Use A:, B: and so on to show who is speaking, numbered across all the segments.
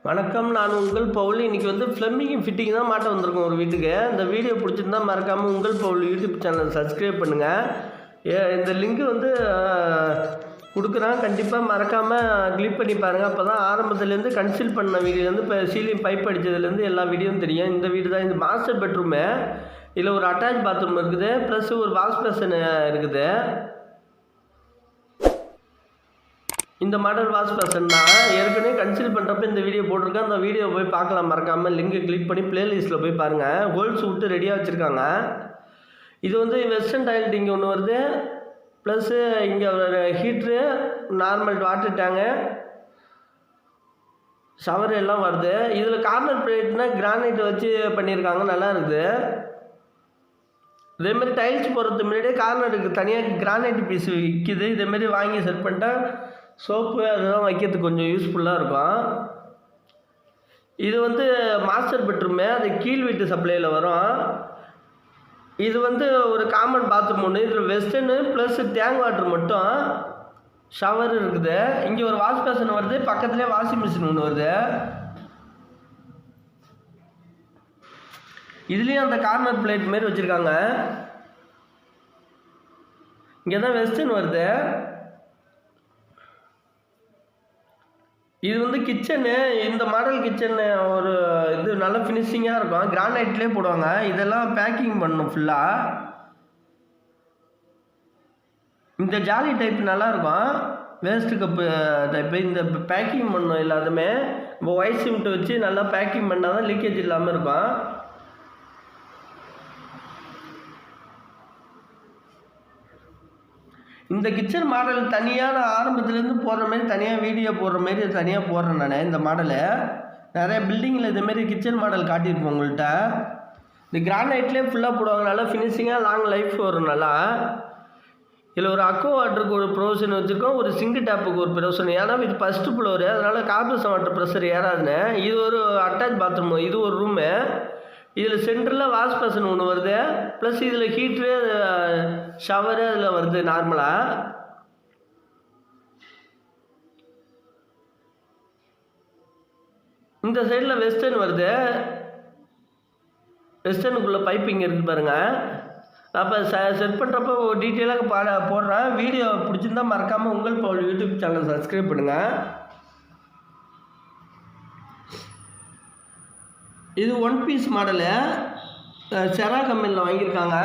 A: வணக்கம். நான் உங்கள் பவுல். இன்றைக்கி ஃப்ளம்பிங் ஃபிட்டிங் தான் மாட்ட வந்திருக்கோம் ஒரு வீட்டுக்கு. இந்த வீடியோ பிடிச்சிருந்தா மறக்காமல் உங்கள் பவுல் யூடியூப் சேனல் சப்ஸ்கிரைப் பண்ணுங்கள். இந்த லிங்க்கு கொடுக்குறேன், கண்டிப்பாக மறக்காமல் கிளிக் பண்ணி பாருங்கள். அப்போ தான் ஆரம்பத்துலேருந்து கன்சல்ட் பண்ண வீடியோலேருந்து இப்போ சீலிங் பைப் அடித்ததுலேருந்து எல்லா வீடியோவும் தெரியும். இந்த வீடு தான் இந்த மாஸ்டர் பெட்ரூமு. இதில் ஒரு அட்டாச் பாத்ரூம் இருக்குது, ப்ளஸ் ஒரு வாஷ் பேஷன் இருக்குது. இந்த மாடல் வாஷ் பேஷன் தான் ஏற்கனவே கன்சில் பண்ணுறப்ப இந்த வீடியோ போட்டிருக்கேன். அந்த வீடியோ போய் பார்க்கலாம் மறக்காமல். லிங்கை கிளிக் பண்ணி ப்ளேலிஸ்ட்டில் போய் பாருங்கள். ஹோல்ஸ் விட்டு ரெடியாக வச்சுருக்காங்க. இது வெஸ்டர்ன் டாய்லெட் இங்கே ஒன்று வருது, ப்ளஸ்ஸு இங்கே ஒரு ஹீட்ரு, நார்மல் வாட்டர் டேங்கு, ஷவர் எல்லாம் வருது. இதில் கார்னர் பிளேட்னால் கிரானைட் வச்சு பண்ணியிருக்காங்க, நல்லா இருக்குது. இதேமாரி டைல்ஸ் போடுறதுக்கு முன்னாடியே கார்னருக்கு தனியாக கிரானைட் பீஸ் விற்கிது. இதேமாரி வாங்கி செட் பண்ணிட்டா சோப்பு அதெல்லாம் வைக்கிறதுக்கு கொஞ்சம் யூஸ்ஃபுல்லாக இருக்கும். இது மாஸ்டர் பெட்ரூமு, அது கீழ் வீட்டு சப்ளையில் வரும். இது ஒரு காமன் பாத்ரூம் ஒன்று. இதில் வெஸ்டர்னு ப்ளஸ் டேங்க் வாட்டர் மட்டும், ஷவர் இருக்குது. இங்கே ஒரு வாஷ் பேஷன் வருது, பக்கத்துலேயே வாஷிங் மிஷின் ஒன்று வருது. இதுலேயும் அந்த கார்னர் பிளேட் மாரி வச்சுருக்காங்க. இங்கே தான் வெஸ்டர்ன் வருது. இது கிச்சனு. இந்த மாடல் கிச்சனு ஒரு இது நல்ல ஃபினிஷிங்காக இருக்கும், கிரானைட்லேயே போடுவாங்க. இதெல்லாம் பேக்கிங் பண்ணணும் ஃபுல்லாக. இந்த ஜாலி டைப் நல்லாயிருக்கும், வேஸ்ட்டு கப்பு டைப்பு. இந்த பேக்கிங் பண்ணணும் எல்லாத்துமே. இப்போ ஒயிட் சிமெண்ட் வச்சு நல்லா பேக்கிங் பண்ணால் தான் லீக்கேஜ் இல்லாமல் இருக்கும். இந்த கிச்சன் மாடல் தனியாக ஆரம்பத்துலேருந்து போடுற மாதிரி தனியாக வீடியோ போடுற மாரி தனியாக போடுறேன் நான். இந்த மாடலு நிறைய பில்டிங்கில் இதுமாரி கிச்சன் மாடல் காட்டியிருப்போம் உங்கள்கிட்ட. இந்த கிரானைட்லேயே ஃபுல்லாக போடுவாங்க, நல்லா ஃபினிஷிங்காக லாங் லைஃப் வரும் நல்லா. இதில் ஒரு அக்வா வாட்டருக்கு ஒரு ப்ரொவிஷன் வச்சுருக்கோம், ஒரு சிங்கு டேப்புக்கு ஒரு ப்ரொவிஷன். ஏன்னா இது ஃபஸ்ட்டு ஃப்ளோரு, அதனால் கார்பரேஷன் வாட்டர் ப்ரெஷர் ஏறாதுன்னு. இது ஒரு அட்டாச் பாத்ரூம், இது ஒரு ரூமு. இதில் சென்டரில் வாஷ் பேஷன் ஒன்று வருது, ப்ளஸ் இதில் ஹீட்ரு, ஷவரு அதில் வருது நார்மலாக. இந்த சைடில் வெஸ்டர்ன் வருது. வெஸ்டர்னுக்குள்ளே பைப்பிங் இருக்குது பாருங்கள். அப்போ செட் பண்ணுறப்போ டீட்டெயிலாக போடுறேன். வீடியோ பிடிச்சிருந்தா மறக்காமல் உங்கள் பவுல் யூடியூப் சேனல் சப்ஸ்கிரைப் பண்ணுங்கள். இது ஒன் பீஸ் மாடலு, செரா கம்பெனியில் வாங்கியிருக்காங்க.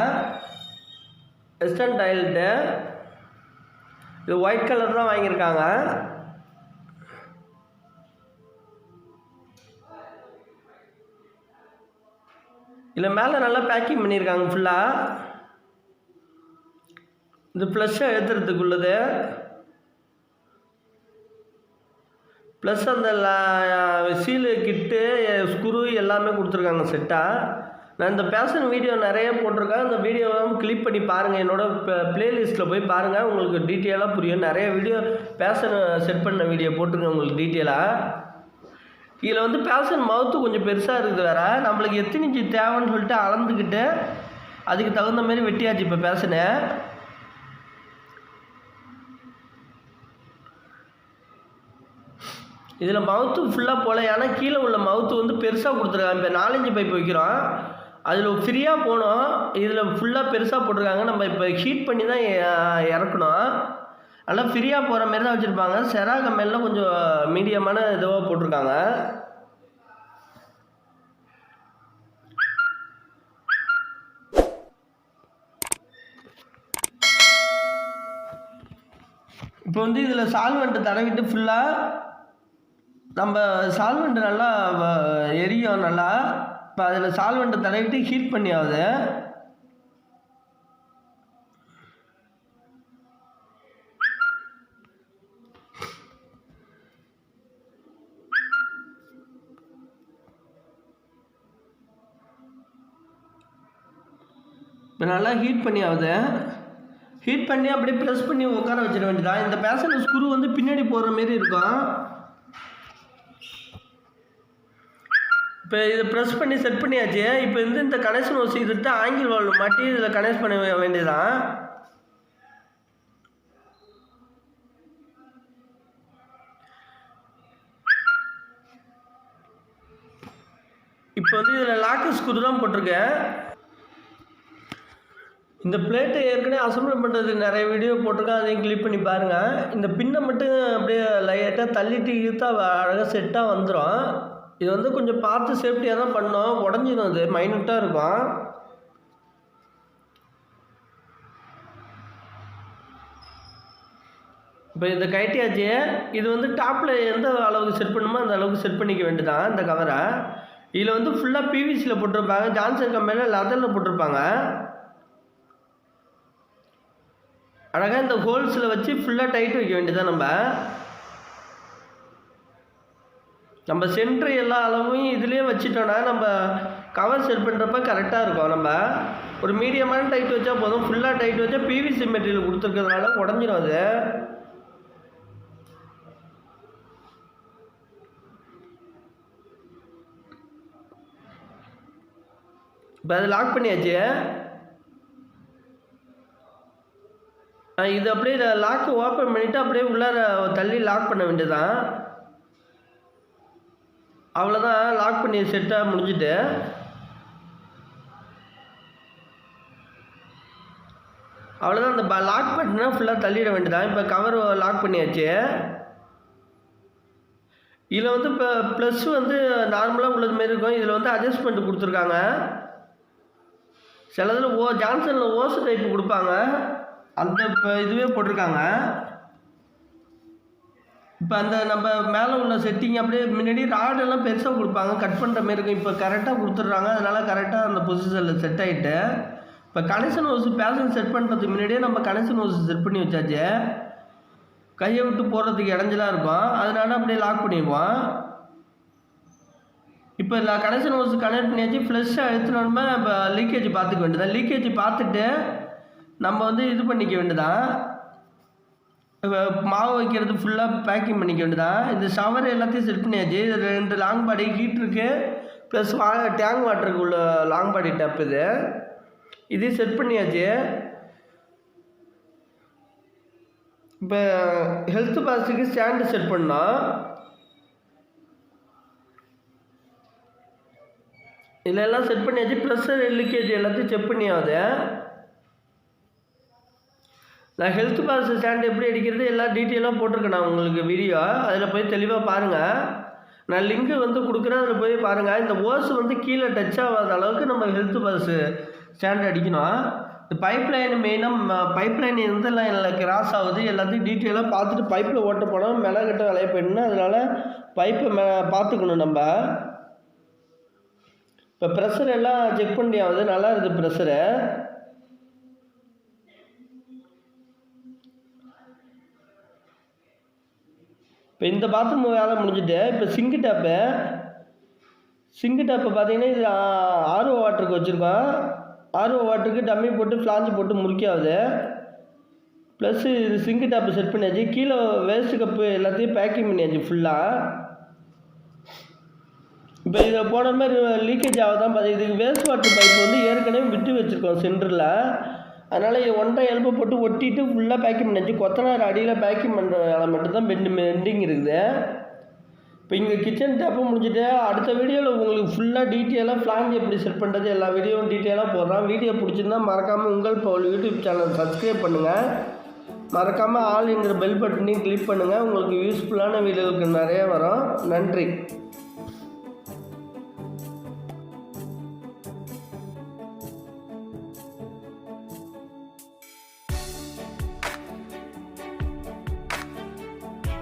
A: வெஸ்டர்ன் டாய்லெட்டு, இது ஒயிட் கலர் தான் வாங்கியிருக்காங்க. இதில் மேலே நல்லா பேக்கிங் பண்ணியிருக்காங்க ஃபுல்லாக. இது ப்ளஷ்ஷை ஏற்றுறதுக்குள்ளது, ப்ளஸ் அந்த சீலு கிட்டு ஸ்க்ரூ எல்லாமே கொடுத்துருக்காங்க செட்டாக. நான் இந்த பேஷன் வீடியோ நிறைய போட்டிருக்கேன், அந்த வீடியோவை கிளிக் பண்ணி பாருங்கள். என்னோடய ப்ளேலிஸ்ட்டில் போய் பாருங்கள், உங்களுக்கு டீட்டெயிலாக புரியும். நிறைய வீடியோ பேஷன் செட் பண்ண வீடியோ போட்டிருக்கேன் உங்களுக்கு டீட்டெயிலாக. இதில் பேஷன் மவுத்து கொஞ்சம் பெருசாக இருக்குது வேறு. நம்மளுக்கு எத்தனை இன்ச்சு தேவைன்னு சொல்லிட்டு அளந்துக்கிட்டு அதுக்கு தகுந்த மாதிரி வெட்டியாச்சு இப்போ பேஷனு. இதில் மவுத்து ஃபுல்லாக போகல, ஏன்னா கீழே உள்ள மவுத்து பெருசாக கொடுத்துருக்காங்க. இப்போ 4 இன்ச்சு பைப் வைக்கிறோம், அதில் ஃப்ரீயாக போகணும். இதில் ஃபுல்லாக பெருசாக போட்டிருக்காங்க. நம்ம இப்போ ஹீட் பண்ணி தான் இறக்கணும். நல்லா ஃப்ரீயாக போகிற மாரி தான் வச்சுருப்பாங்க. செரா கம்பெனியில் கொஞ்சம் மீடியமான இதுவாக போட்டிருக்காங்க. இப்போ இதில் சால்வெண்ட்டு தடவிட்டு ஃபுல்லாக நம்ம சால்வெண்ட்டு நல்லா எரியும் நல்லா. இப்போ அதில் சால்வெண்ட்டு தடவிட்டு ஹீட் பண்ணி ஆகுது. இப்போ நல்லா ஹீட் பண்ணி ஆகுது. ஹீட் பண்ணி அப்படியே ப்ரெஸ் பண்ணி உட்கார வச்சிட வேண்டியதான். இந்த பேஷன் ஸ்க்ரூ பின்னாடி போடுற மாரி இருக்கும். இப்போ இதை ப்ரெஸ் பண்ணி செட் பண்ணியாச்சு. இப்போ இந்த கனெக்ஷன் வச்சுக்கிட்டு ஆங்கிள் வால்வு மாட்டி இதில் கனெக்ட் பண்ண வேண்டியதான். இப்போ வந்து இதில் லாக்கு ஸ்க்ரூலாம் போட்டிருக்கேன். இந்த பிளேட்டை ஏற்கனவே அசம்பிள் பண்ணுறது நிறைய வீடியோ போட்டிருக்கேன், அதையும் கிளிக் பண்ணி பாருங்கள். இந்த பின்னை மட்டும் அப்படியே லைட்டாக தள்ளிட்டு இழுத்தா அழகாக செட்டாக வந்துடும். இது வந்து கொஞ்சம் பார்த்து சேஃப்டியாக தான் பண்ணோம், உடஞ்சிடும், அது மைனூட்டாக இருக்கும். இப்போ இதை கட்டியாச்சு. இது வந்து டாப்பில் எந்த அளவுக்கு செட் பண்ணுமோ அந்த அளவுக்கு செட் பண்ணிக்க வேண்டியதான் இந்த கவரை. இதில் வந்து ஃபுல்லாக பிவிசியில் போட்டிருப்பாங்க, ஜான்சன் கம்பெனியில் லெதரில் போட்டிருப்பாங்க. அழகாக இந்த ஹோல்ஸில் வச்சு ஃபுல்லாக டைட் வைக்க வேண்டியதான். நம்ம சென்ட்ரு எல்லா அளவையும் இதுலேயே வச்சுட்டோன்னா நம்ம கவர் செட் பண்ணுறப்ப கரெக்டாக இருக்கும். நம்ம ஒரு மீடியமான டைட் வச்சா போதும். ஃபுல்லாக டைட் வச்சா பிவிசி மெட்டீரியல் கொடுத்துருக்கிறதுனால உடஞ்சிடும் அது. இப்போ அது லாக் பண்ணியாச்சு. இது அப்படியே லாக்கு ஓப்பன் பண்ணிவிட்டு அப்படியே உள்ளார தள்ளி லாக் பண்ண வேண்டியதான். அவ்வளோதான், லாக் பண்ணி செட்டாக முடிஞ்சுட்டு. அவ்வளோதான், அந்த லாக் பண்ணினா ஃபுல்லாக தள்ளிட வேண்டியதான். இப்போ கவர் லாக் பண்ணியாச்சு. இதில் வந்து இப்போ ப்ளஸ் வந்து நார்மலாக உள்ளது மாரி இருக்கும். இதில் வந்து அட்ஜஸ்ட்மெண்ட் கொடுத்துருக்காங்க. சிலதில் ஜான்சனில் ஓசு டைப்பு கொடுப்பாங்க, அந்த இப்போ இதுவே போட்டிருக்காங்க. இப்போ அந்த நம்ம மேலே உள்ள செட்டிங் அப்படியே முன்னாடி ராடெல்லாம் பெருசாக கொடுப்பாங்க, கட் பண்ணுற மாரி இருக்கும். இப்போ கரெக்டாக கொடுத்துட்றாங்க, அதனால் கரெக்டாக அந்த பொசிஷனில் செட் ஆகிட்டு. இப்போ கனெக்ஷன் ஓசு பேசன் செட் பண்ணுறதுக்கு முன்னாடியே நம்ம கனெக்ஷன் ஓசு செட் பண்ணி வச்சாச்சு. கையை விட்டு போடுறதுக்கு இடைஞ்சலாக இருக்கும், அதனால அப்படியே லாக் பண்ணிடுவோம். இப்போ கனெக்ஷன் ஓசு கனெக்ட் பண்ணியாச்சு. ஃப்ளஷ்ஷாக அழுத்தினோம்னா இப்போ லீக்கேஜ் பார்த்துக்க வேண்டியதான். லீக்கேஜ் பார்த்துட்டு நம்ம வந்து இது பண்ணிக்க வேண்டியதான். மாவு வைக்கிறது ஃபுல்லாக பேக்கிங் பண்ணிக்க வேண்டியதான். இந்த ஷவர் எல்லாத்தையும் செட் பண்ணியாச்சு. 2 லாங் பாடி ஹீட்ருக்கு ப்ளஸ் டேங்க் வாட்டருக்கு உள்ள லாங் பாடி டப் இதையும் செட் பண்ணியாச்சு. இப்போ ஹெல்த் பாஸுக்கு ஸ்டாண்டு செட் பண்ணோம். இதில் எல்லாம் செட் பண்ணியாச்சு. ப்ரெஷர் லீக்கேஜ் எல்லாத்தையும் செக் பண்ணியாவது. நான் ஹெல்த் பாஸ் ஸ்டாண்ட் எப்படி அடிக்கிறது எல்லா டீட்டெயிலாக போட்டிருக்கேன் நான் உங்களுக்கு வீடியோ, அதில் போய் தெளிவாக பாருங்கள். நான் லிங்க்கு வந்து கொடுக்குறேன், அதில் போய் பாருங்கள். இந்த ஓஸ் வந்து கீழே டச் ஆகாத அளவுக்கு நம்ம ஹெல்த் பாஸ் ஸ்டாண்ட் அடிக்கணும். இந்த பைப் லைன் மெயினாக பைப் லைன் எந்த லைனில் கிராஸ் ஆகுது எல்லாத்தையும் டீட்டெயிலாக பார்த்துட்டு பைப்பில் ஓட்ட போனோம் மெனக்கட்ட வேலையை போயிடணும். அதனால் பைப்பை பார்த்துக்கணும் நம்ம. இப்போ ப்ரெஷர் எல்லாம் செக் பண்ணியாவது நல்லா இருக்குது ப்ரெஷரு. இப்போ இந்த பாத்ரூம் வேலை முடிஞ்சுட்டு இப்போ சிங்கு டேப்பை பார்த்தீங்கன்னா இது ஆர்ஓ வாட்டருக்கு வச்சுருக்கோம். ஆர்ஓ வாட்டருக்கு டம்மி போட்டு ஃப்ளாஞ்சு போட்டு முறிக்காது. ப்ளஸ் இது சிங்கு டேப்பு செட் பண்ணியாச்சு. கீழே வேஸ்ட்டு கப்பு எல்லாத்தையும் பேக்கிங் பண்ணியாச்சு ஃபுல்லாக. இப்போ இதை போன மாதிரி லீக்கேஜ் ஆகுதான் பார்த்து. இதுக்கு வேஸ்ட் வாட்டர் பைப் வந்து ஏற்கனவே விட்டு வச்சுருக்கோம் சென்டரில், அதனால் 1.5 எலும்பை போட்டு ஒட்டிட்டு ஃபுல்லாக பேக்கிங் பண்ணியாச்சு. கொத்தனார் அடியில் பேக்கிங் பண்ணுற வேலை மட்டும்தான் பெண்டிங் இருக்குது. இப்போ இங்கே கிச்சன் டேப்பும் முடிஞ்சுட்டு அடுத்த வீடியோவில் உங்களுக்கு ஃபுல்லாக டீட்டெயிலாக ஃப்ளாஞ்ச் எப்படி செட் பண்ணுறது எல்லா வீடியோவும் டீட்டெயிலாக போடுறோம். வீடியோ பிடிச்சிருந்தால் மறக்காமல் உங்கள் பவுல் யூடியூப் சேனல் சப்ஸ்கிரைப் பண்ணுங்கள். மறக்காமல் ஆல்ங்கிற பெல் பட்டனையும் கிளிக் பண்ணுங்கள். உங்களுக்கு யூஸ்ஃபுல்லான வீடியோவுக்கு நிறைய வரும். நன்றி.